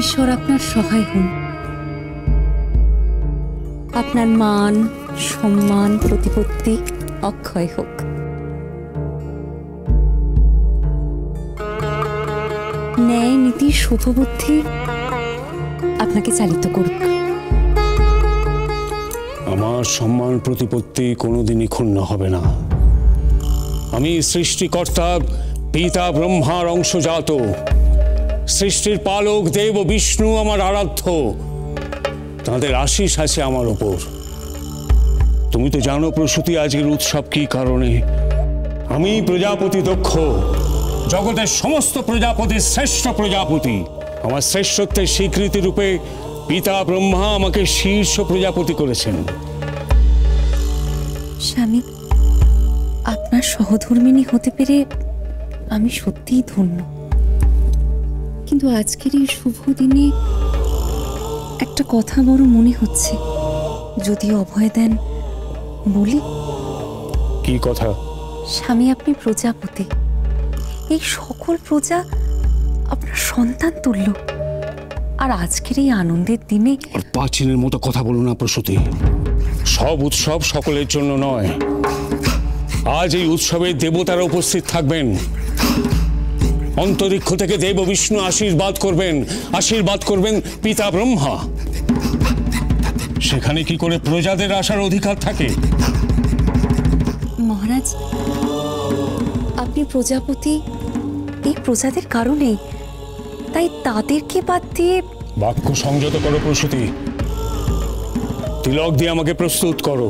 ঈশ্বর আপনার সহায় হন, আপনার মান সম্মান প্রতিপত্তি অক্ষয় হোক। ন্যায় নীতি শুভবুদ্ধি আপনাকে চালিত করুক। আমার সম্মান প্রতিপত্তি কোনোদিনই ক্ষুণ্ণ হবে না। আমি সৃষ্টিকর্তা পিতা ব্রহ্মার অংশজাত, সৃষ্টির পালক দেব বিষ্ণু আমার আরাধ্য, তাঁদের আশীষ আছে আমার ওপর। তুমি তো জানো প্রসূতি আজকের উৎসব কি কারণে। আমি প্রজাপতি দক্ষ, জগতের সমস্ত প্রজাপতির শ্রেষ্ঠ প্রজাপতি। আমার শ্রেষ্ঠত্বের স্বীকৃতি রূপে পিতা ব্রহ্মা আমাকে শীর্ষ প্রজাপতি করেছেন। স্বামী, আপনার সহধর্মিণী হতে পেরে আমি সত্যিই ধন্য। কিন্তু আজকের এই শুভ দিনে একটা কথা বড় মনে হচ্ছে, যদি অভয় দেন বলি। কি কথা? স্বামী, আপনি প্রজাপতি, এই সকল প্রজা আপনার সন্তান তুল্য। আর আজকের এই আনন্দের দিনে প্রাচীনের মতো কথা বলো না প্রসূতি। সব উৎসব সকলের জন্য নয়। আজ এই উৎসবে দেবতারা উপস্থিত থাকবেন। অন্তরিক্ষ থেকে দেব বিষ্ণু আশীর্বাদ করবেন পিতা ব্রহ্মা। সেখানে কি করে প্রজাদের আসার অধিকার থাকে? মহারাজ, আপনি প্রজাপতি এই প্রজাদের কারণে, তাই তাদেরকে বাদ দিয়ে। বাক্য সংযত করো প্রসূতি। তিলক দিয়ে আমাকে প্রস্তুত করো।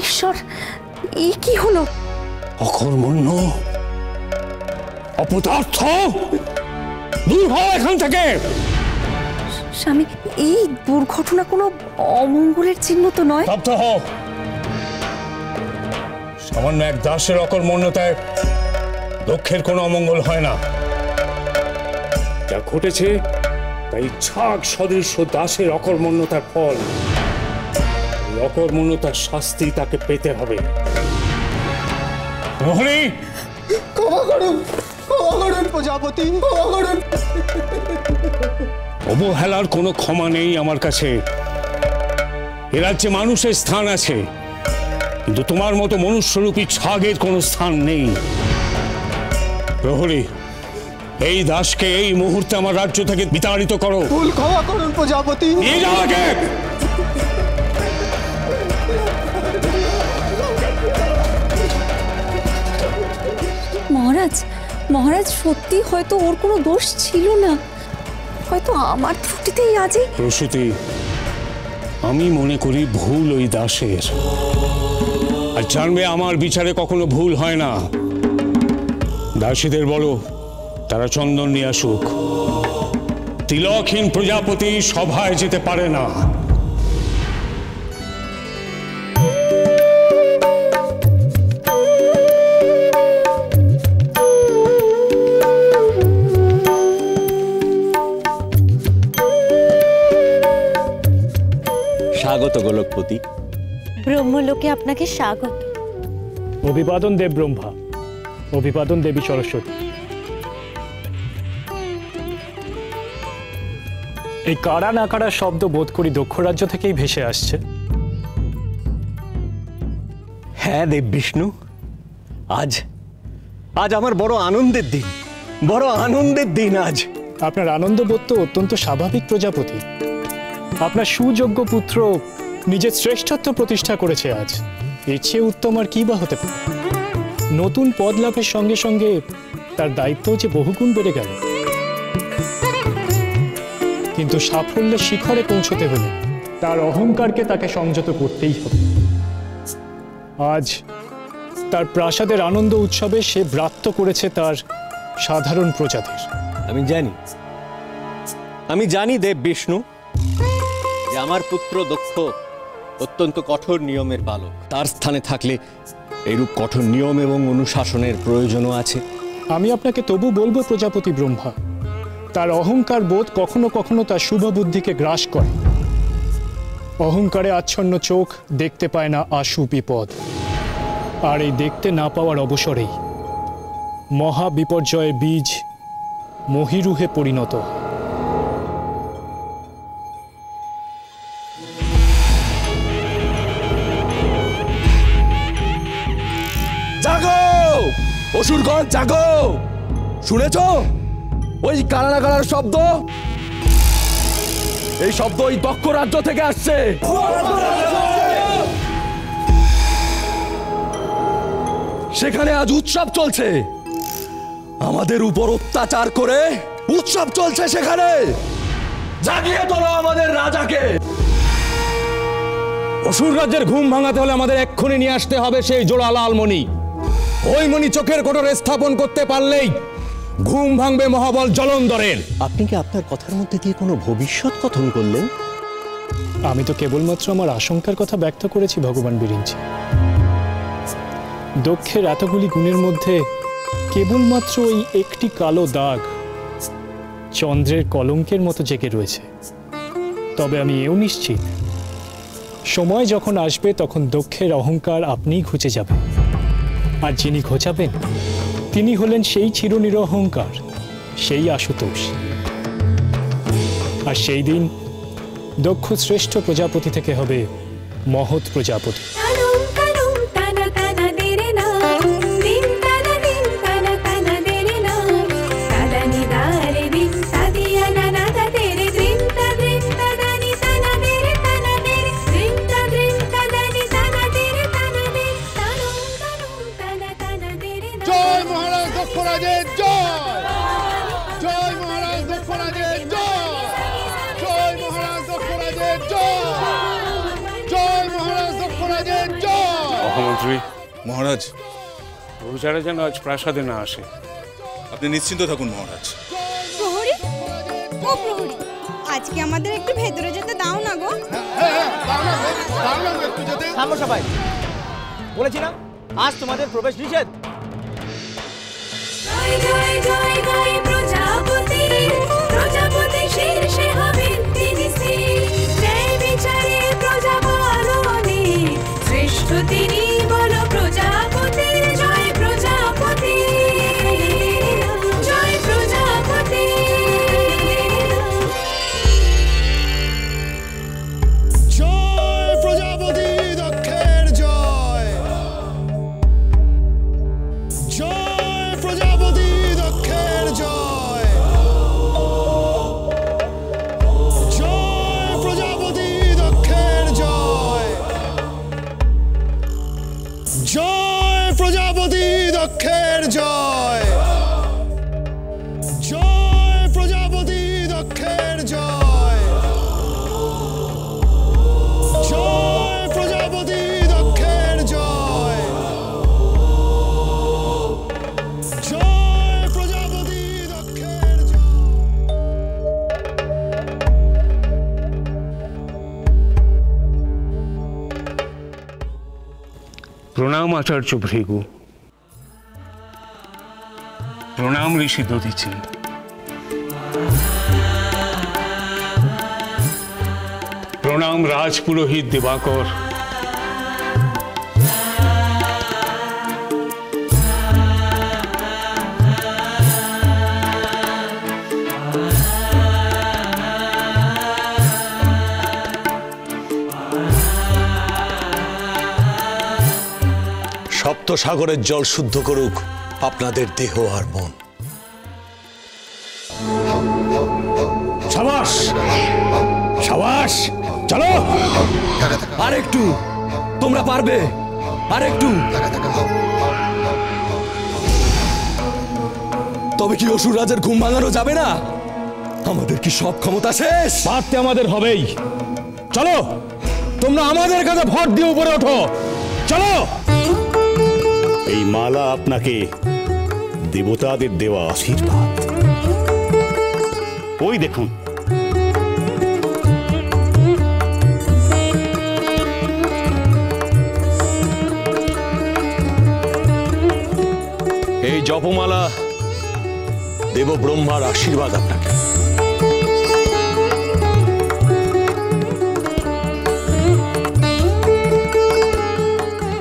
ঈশ্বর, এই কি হলো? অকর্মণ্য, অপদার্থ, দূর হও এখান থেকে। স্বামী, এই দুর্ঘটনা কোনো অমঙ্গলের চিহ্ন তো নয়? স্তব্ধ হও। সামান্য এক দাসের অকর্মণ্যতায় দক্ষের কোনো অমঙ্গল হয় না। যা ঘটেছে তাই ছাগ সদৃশ দাসের অকর্মণ্যতার ফল। অকর্মণ্যতার শাস্তি তাকে পেতে হবে। প্রহরী, ক্ষমা করুন প্রজাপতি, ক্ষমা করুন। অবহেলার কোনো ক্ষমা নেই আমার কাছে। এ রাজ্যে মানুষের স্থান আছে, কিন্তু তোমার মতো মনুষ্যরূপী ছাগের কোনো স্থান নেই। প্রহরী, এই দাসকে এই মুহূর্তে আমার রাজ্য থেকে বিতাড়িত করো। ভুল ক্ষমা করুন প্রজাপতি। নিয়ে যাও একে। মহারাজ, সত্যি হয়তো ওর কোনো দোষ ছিল না, হয়তো আমার ত্রুটিতেই আজই। প্রসূতি, আমি মনে করি ভুল ওই দাসের। আর জানবে আমার বিচারে কখনো ভুল হয় না। দাসীদের বলো তারা চন্দন নিয়ে আসুক। তিলকহীন প্রজাপতি সভায় যেতে পারে না। স্বাগত গোলকপতি। ব্রহ্মলোকে আপনাকে স্বাগত। অভিবাদন দেব ব্রহ্মা, অভিবাদন দেবী সরস্বতী। এই কারা না কারা শব্দ বোধ করি দক্ষ রাজ্য থেকেই ভেসে আসছে। হ্যাঁ দেব বিষ্ণু, আজ আজ আমার বড় আনন্দের দিন, বড় আনন্দের দিন আজ। আপনার আনন্দ বোধ তো অত্যন্ত স্বাভাবিক প্রজাপতি। আপনার সুযোগ্য পুত্র নিজের শ্রেষ্ঠত্ব প্রতিষ্ঠা করেছে আজ। এর চেয়ে উত্তম আর কি বা হতে পারে? নতুন পদ লাভের সঙ্গে সঙ্গে তার দায়িত্বও যে বহুগুণ বেড়ে গেল। কিন্তু সাফল্যের শিখরে পৌঁছতে হলে তার অহংকারকে তাকে সংযত করতেই হবে। আজ তার প্রাসাদের আনন্দ উৎসবে সে ব্রাত্য করেছে তার সাধারণ প্রজাদের। আমি জানি দেব বিষ্ণু যে আমার পুত্র দক্ষ অত্যন্ত কঠোর নিয়মের পালক। তার স্থানে থাকলে এরূপ কঠোর নিয়ম এবং অনুশাসনের প্রয়োজনও আছে। আমি আপনাকে তবু বলবো প্রজাপতি ব্রহ্মা, তার অহংকার বোধ কখনো কখনো তার শুভ বুদ্ধিকে গ্রাস করে। অহংকারে আচ্ছন্ন চোখ দেখতে পায় না আশু বিপদ, আর এই দেখতে না পাওয়ার অবসরেই মহা বিপর্যয়ের বীজ মহিরুহে পরিণত হয়। জাগো অসুরগণ, জাগো! শুনেছ ওই কারানা কারার শব্দ? এই শব্দ ওই দক্ষ রাজ্য থেকে আসছে। সেখানে আজ উৎসব চলছে, আমাদের উপর অত্যাচার করে উৎসব চলছে সেখানে। জাগিয়ে তোলো আমাদের রাজাকে। অসুর রাজ্যের ঘুম ভাঙাতে হলে আমাদের এক্ষুনি নিয়ে আসতে হবে সেই জোড়া লাল মণি। ওই মণি চোখের কোটরে স্থাপন করতে পারলেই ঘুম ভাঙবে মহাবল জলন্ধরের। আপনি কি আপনার কথার মধ্যে দিয়ে কোনো ভবিষ্যৎ কথন করলেন? আমি তো কেবলমাত্র আমার আশঙ্কার কথা ব্যক্ত করেছি ভগবান বিরিঞ্চি। দক্ষের এতগুলি গুণের মধ্যে কেবলমাত্র ওই একটি কালো দাগ চন্দ্রের কলঙ্কের মতো জেগে রয়েছে। তবে আমি এও নিশ্চিত, সময় যখন আসবে তখন দক্ষের অহংকার আপনিই ঘুচে যাবে, আর যিনি ঘোচাবেন তিনি হলেন সেই চিরনিরহংকার, সেই আশুতোষ। আর সেই দিন দক্ষ শ্রেষ্ঠ প্রজাপতি থেকে হবে মহৎ প্রজাপতি। জয় মহারাজ দক্ষরাজের জয়! জয় মহারাজ দক্ষরাজের জয়! জয় মহারাজ দক্ষরাজের জয়! জয় মহারাজ দক্ষরাজের জয়! মহামন্ত্রী মহারাজ, প্রজারা যেন আজ প্রাসাদে না আসে। আপনি নিশ্চিন্ত থাকুন মহারাজ। প্রহরী, ও প্রহরী, আজকে আমাদের একটু ভেতরে যেতে দাও না গো। একটু যেতে। থামো সবাই, বলেছি না আজ তোমাদের প্রবেশ নিষেধ। জয় জয় জয় জয় প্রজাপতি, প্রজাপতি শীর্ষে হবেন তিনি শ্রী। ন্যায় বিচারে প্রজা পালনে শ্রেষ্ঠ তিনি, বলো প্রজাপতি। জয় প্রজাপতি, জয় প্রজাপতি। জয় প্রজাপতি দক্ষের জয়! জয় প্রজাপতি দক্ষের জয়! জয় প্রজাপতি দক্ষের জয়! জয় প্রজাপতি দক্ষের জয়! জয় প্রজাপতি দক্ষের জয়! জয় প্রজাপতি দক্ষের জয়! জয় প্রজাপতি দক্ষের জয়! প্রণাম আচার্য ভৃগু, প্রণাম ঋষি দধিচি। প্রণাম রাজপুরোহিত দিবাকর। সপ্ত সাগরের জল শুদ্ধ করুক আপনাদের দেহ আর মন। সাবাস সাবাস, চলো আরেকটু, তোমরা পারবে, আরেকটু। তবে কি অসুর রাজের ঘুম ভাঙানো যাবে না? আমাদের কি সব ক্ষমতা শেষ? পারতে আমাদের হবেই। চলো, তোমরা আমাদের কাছে ভর দিয়ে উপরে ওঠো, চলো। এই মালা আপনাকে দেবতাদের দেওয়া আশীর্বাদ। ওই দেখুন, এই জপমালা দেব ব্রহ্মার আশীর্বাদ আপনাকে।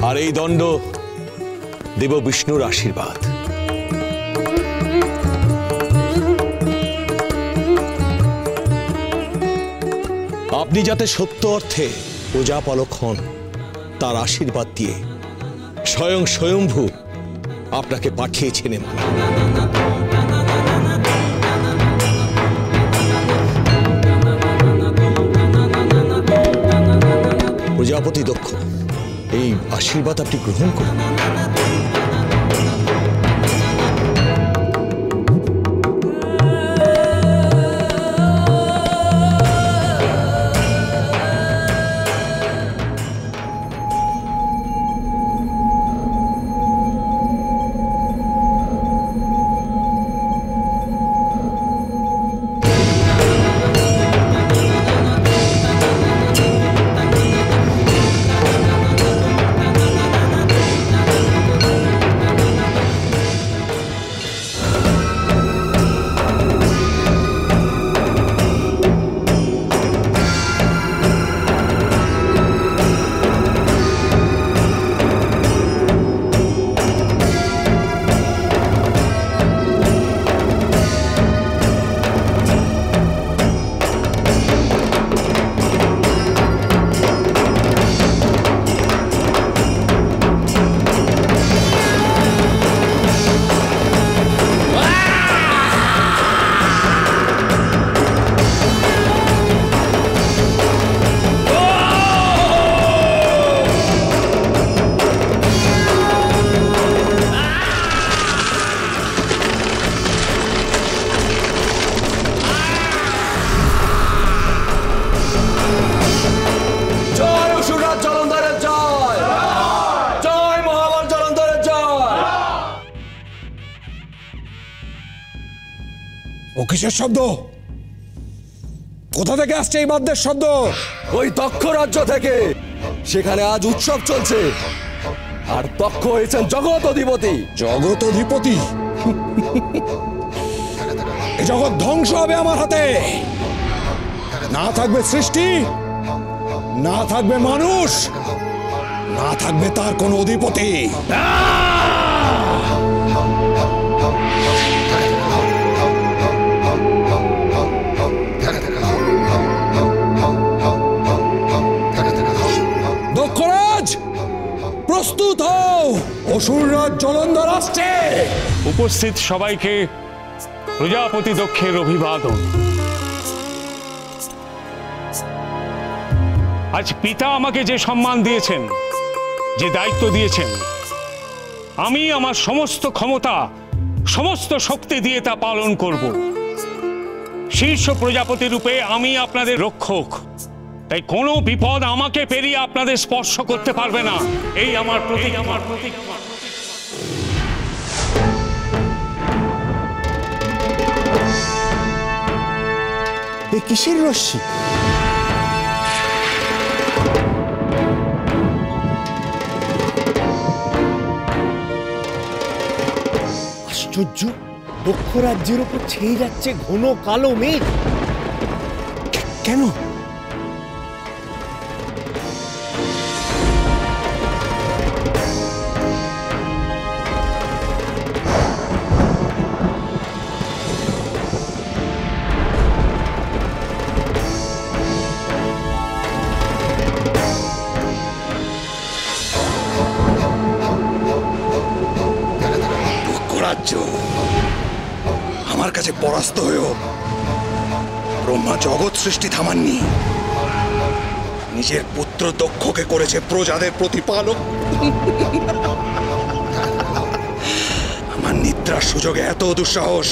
আর এই দণ্ড দেব বিষ্ণুর আশীর্বাদ। আপনি যাতে সত্য অর্থে প্রজাপালক হন, তার আশীর্বাদ দিয়ে স্বয়ং স্বয়ম্ভু আপনাকে পাঠিয়েছেন। প্রজাপতি দক্ষ, এই আশীর্বাদ আপনি গ্রহণ করুন। ও কিসের শব্দ? কোথা থেকে আসছে এই বাদ্যের শব্দ? ওই দক্ষ রাজ্য থেকে। সেখানে আজ উৎসব চলছে, আর দক্ষ হয়েছেন জগৎ অধিপতি। জগৎ অধিপতি? এই জগৎ ধ্বংস হবে আমার হাতে। না থাকবে সৃষ্টি, না থাকবে মানুষ, না থাকবে তার কোন অধিপতি। দক্ষরাজ, প্রস্তুত হও, অসুররাজ জলন্ধর আসছে। উপস্থিত সবাইকে প্রজাপতি দক্ষের অভিবাদন। আজ পিতা আমাকে যে সম্মান দিয়েছেন, যে দায়িত্ব দিয়েছেন, আমি আমার সমস্ত ক্ষমতা, সমস্ত শক্তি দিয়ে তা পালন করব। শীর্ষ প্রজাপতি রূপে আমি আপনাদের রক্ষক, তাই কোনো বিপদ আমাকে পেরিয়ে আপনাদের স্পর্শ করতে পারবে না। এই আমার প্রতিজ্ঞা। এ কিসের রশ্মি? আশ্চর্য, দক্ষ রাজ্যের উপর ছেয়ে যাচ্ছে ঘন কালো মেঘ। কেন? আমার কাছে পরাস্ত হয়েও ব্রহ্মা জগৎ সৃষ্টি থামাননি। নিজের পুত্র দক্ষকে করেছে প্রজাদের প্রতিপালক। আমার নিদ্রার সুযোগে এত দুঃসাহস,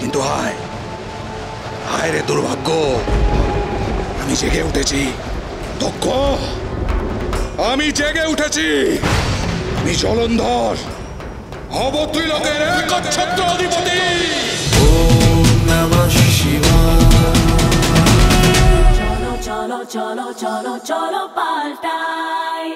কিন্তু হায় রে দুর্ভাগ্য, আমি জেগে উঠেছি। দক্ষ, আমি জেগে উঠেছি। আমি জলন্ধর, অবত্রিলোকের একচ্ছত্র অধিপতি। ওম নমঃ শিবায়। চলো চলো চলো চলো চলো পাল্টাই।